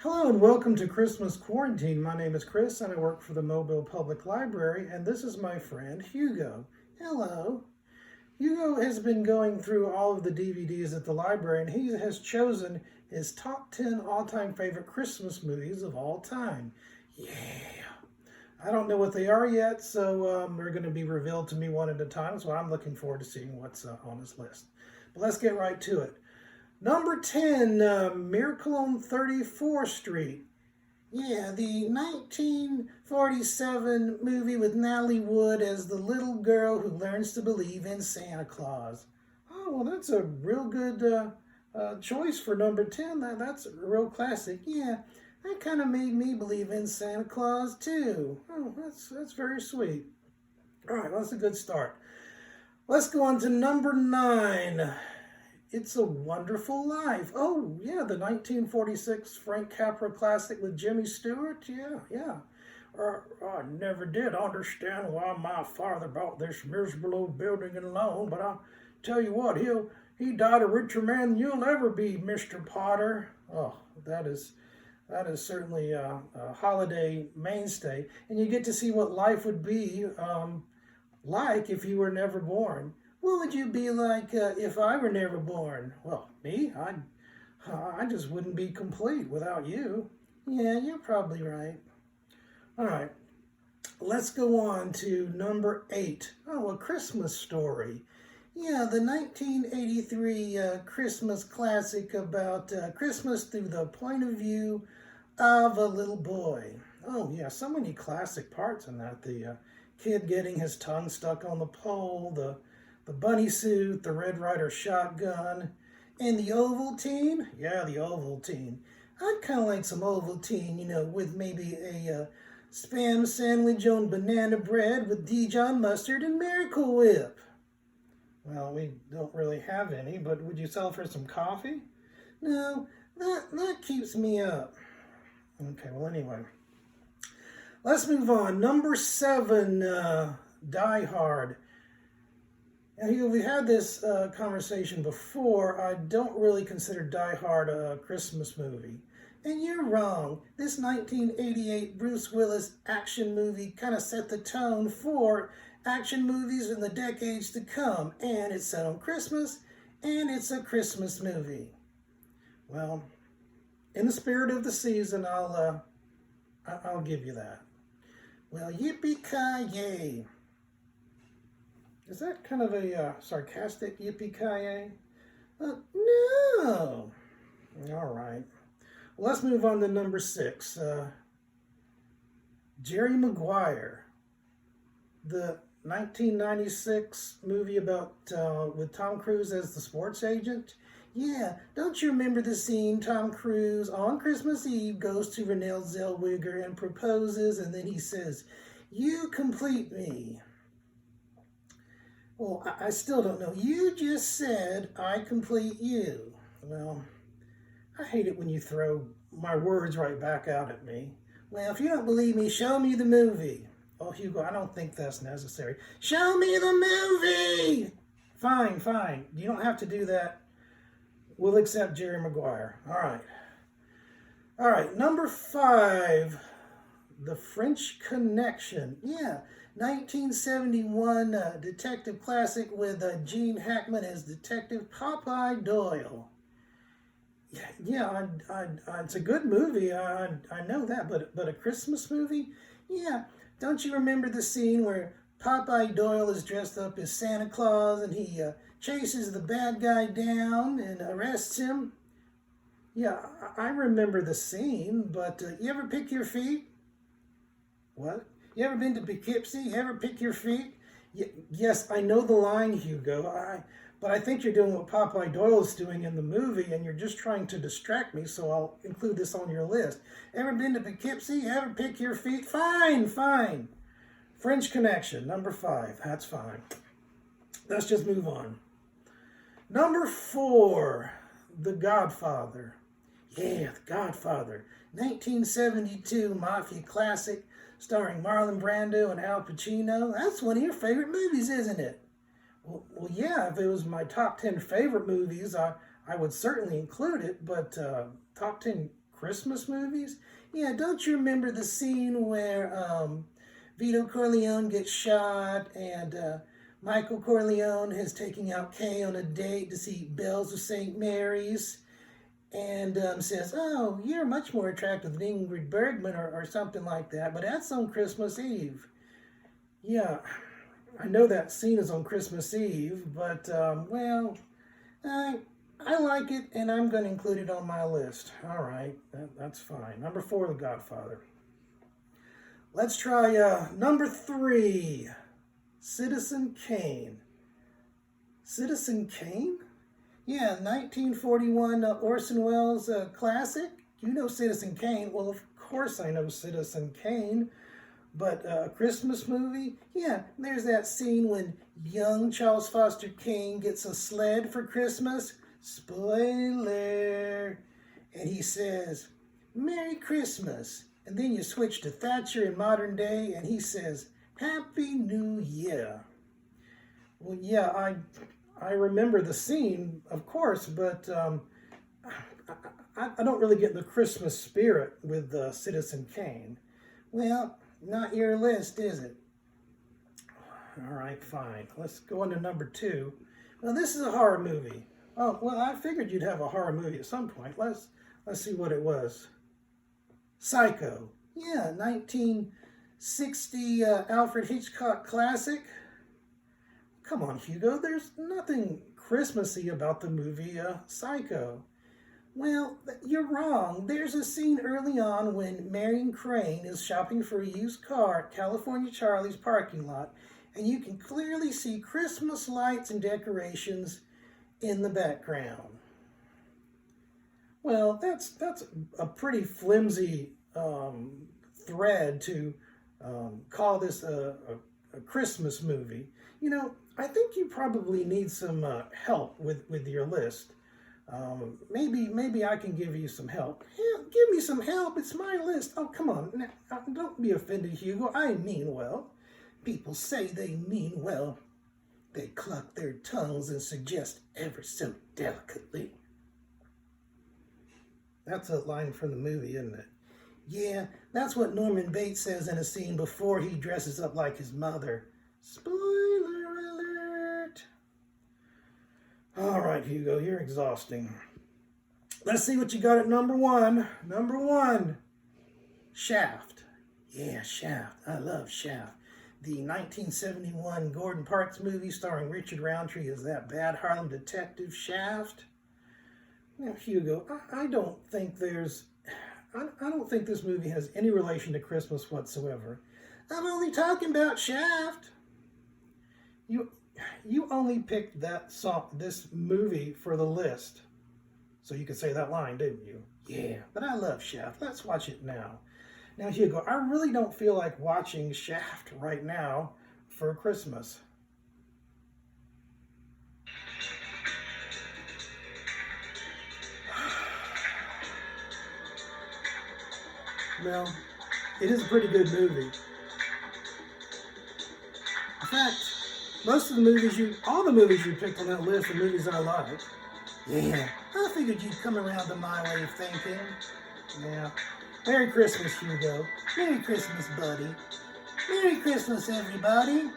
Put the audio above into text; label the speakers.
Speaker 1: Hello and welcome to Christmas Quarantine. My name is Chris and I work for the Mobile Public Library, and this is my friend Hugo. Hello. Hugo has been going through all of the DVDs at the library and he has chosen his top 10 all-time favorite Christmas movies of all time. Yeah. I don't know what they are yet, so they're going to be revealed to me one at a time, so I'm looking forward to seeing what's on his list. But let's get right to it. Number 10, Miracle on 34th Street. Yeah, the 1947 movie with Natalie Wood as the little girl who learns to believe in Santa Claus. Oh, well, that's a real good choice for number 10. That's a real classic. Yeah, that kind of made me believe in Santa Claus, too. Oh, that's very sweet. All right, well, that's a good start. Let's go on to number 9. It's a Wonderful Life. Oh, yeah, the 1946 Frank Capra classic with Jimmy Stewart. Yeah. I never did understand why my father bought this miserable old building and loan, but I'll tell you what, he died a richer man than you'll ever be, Mr. Potter. Oh, that is certainly a holiday mainstay. And you get to see what life would be like if you were never born. What would you be like if I were never born? Well, me? I just wouldn't be complete without you. Yeah, you're probably right. All right, let's go on to number 8. Oh, A Christmas Story. Yeah, the 1983 Christmas classic about Christmas through the point of view of a little boy. Oh, yeah, so many classic parts in that. The kid getting his tongue stuck on the pole, the bunny suit, the Red Ryder shotgun, and the Ovaltine. Yeah, the Ovaltine. I'd kind of like some Ovaltine, with maybe a Spam sandwich on banana bread with Dijon mustard and Miracle Whip. Well, we don't really have any, but would you sell for some coffee? No, that keeps me up. Okay, well, anyway. Let's move on. Number 7, Die Hard. Now, we had this conversation before. I don't really consider Die Hard a Christmas movie. And you're wrong. This 1988 Bruce Willis action movie kind of set the tone for action movies in the decades to come. And it's set on Christmas, and it's a Christmas movie. Well, in the spirit of the season, I'll give you that. Well, yippee-ki-yay. Is that kind of a sarcastic yippee-ki-yay? No. All right. Well, let's move on to number 6. Jerry Maguire. The 1996 movie about with Tom Cruise as the sports agent. Yeah, don't you remember the scene? Tom Cruise on Christmas Eve goes to Renee Zellweger and proposes, and then he says, "You complete me." Well, I still don't know. You just said, "I complete you." Well, I hate it when you throw my words right back out at me. Well, if you don't believe me, show me the movie. Oh, Hugo, I don't think that's necessary. Show me the movie! Fine. You don't have to do that. We'll accept Jerry Maguire. All right, number 5, The French Connection. Yeah, 1971 detective classic with Gene Hackman as Detective Popeye Doyle. Yeah, it's a good movie. I know that, but a Christmas movie? Yeah, don't you remember the scene where Popeye Doyle is dressed up as Santa Claus and he chases the bad guy down and arrests him? Yeah, I remember the scene, but you ever pick your feet? What? You ever been to Poughkeepsie? You ever pick your feet? Yes, I know the line, Hugo. But I think you're doing what Popeye Doyle is doing in the movie, and you're just trying to distract me, so I'll include this on your list. Ever been to Poughkeepsie? You ever pick your feet? Fine. French Connection, number 5. That's fine. Let's just move on. Number 4, The Godfather. Yeah, The Godfather. 1972 mafia classic starring Marlon Brando and Al Pacino. That's one of your favorite movies, isn't it? Well, yeah, if it was my top 10 favorite movies, I would certainly include it, but top 10 Christmas movies? Yeah, don't you remember the scene where Vito Corleone gets shot and Michael Corleone is taking out Kay on a date to see Bells of St. Mary's and says, "Oh, you're much more attractive than Ingrid Bergman," or something like that, but that's on Christmas Eve. Yeah, I know that scene is on Christmas Eve, but, well, I like it, and I'm going to include it on my list. All right, that's fine. Number 4, The Godfather. Let's try number 3, Citizen Kane. Citizen Kane? Yeah, 1941 Orson Welles classic. You know Citizen Kane. Well, of course I know Citizen Kane. But a Christmas movie? Yeah, there's that scene when young Charles Foster Kane gets a sled for Christmas. Spoiler! And he says, "Merry Christmas." And then you switch to Thatcher in modern day and he says, "Happy New Year." Well, yeah, I remember the scene, of course, but I don't really get the Christmas spirit with Citizen Kane. Well, not your list, is it? All right, fine. Let's go on to number 2. Well, this is a horror movie. Oh, well, I figured you'd have a horror movie at some point. Let's see what it was. Psycho. Yeah, 1960 Alfred Hitchcock classic. Come on, Hugo. There's nothing Christmassy about the movie Psycho. Well, you're wrong. There's a scene early on when Marion Crane is shopping for a used car at California Charlie's parking lot, and you can clearly see Christmas lights and decorations in the background. Well, that's a pretty flimsy thread to call this a Christmas movie. You know, I think you probably need some help with your list. Maybe I can give you some help. Yeah, give me some help. It's my list. Oh, come on. Now, don't be offended, Hugo. I mean well. People say they mean well. They cluck their tongues and suggest ever so delicately. That's a line from the movie, isn't it? Yeah, that's what Norman Bates says in a scene before he dresses up like his mother. Spoiler alert! All right, Hugo, you're exhausting. Let's see what you got at number 1. Number 1, Shaft. Yeah, Shaft. I love Shaft. The 1971 Gordon Parks movie starring Richard Roundtree as that bad Harlem detective Shaft. Now, Hugo, I don't think this movie has any relation to Christmas whatsoever. I'm only talking about Shaft. You only picked this movie for the list, so you could say that line, didn't you? Yeah, but I love Shaft. Let's watch it now. Now, Hugo, I really don't feel like watching Shaft right now for Christmas. Well, it is a pretty good movie. In fact, all the movies you picked on that list are movies I like. Yeah, I figured you'd come around to my way of thinking. Yeah. Merry Christmas, Hugo. Merry Christmas, buddy. Merry Christmas, everybody.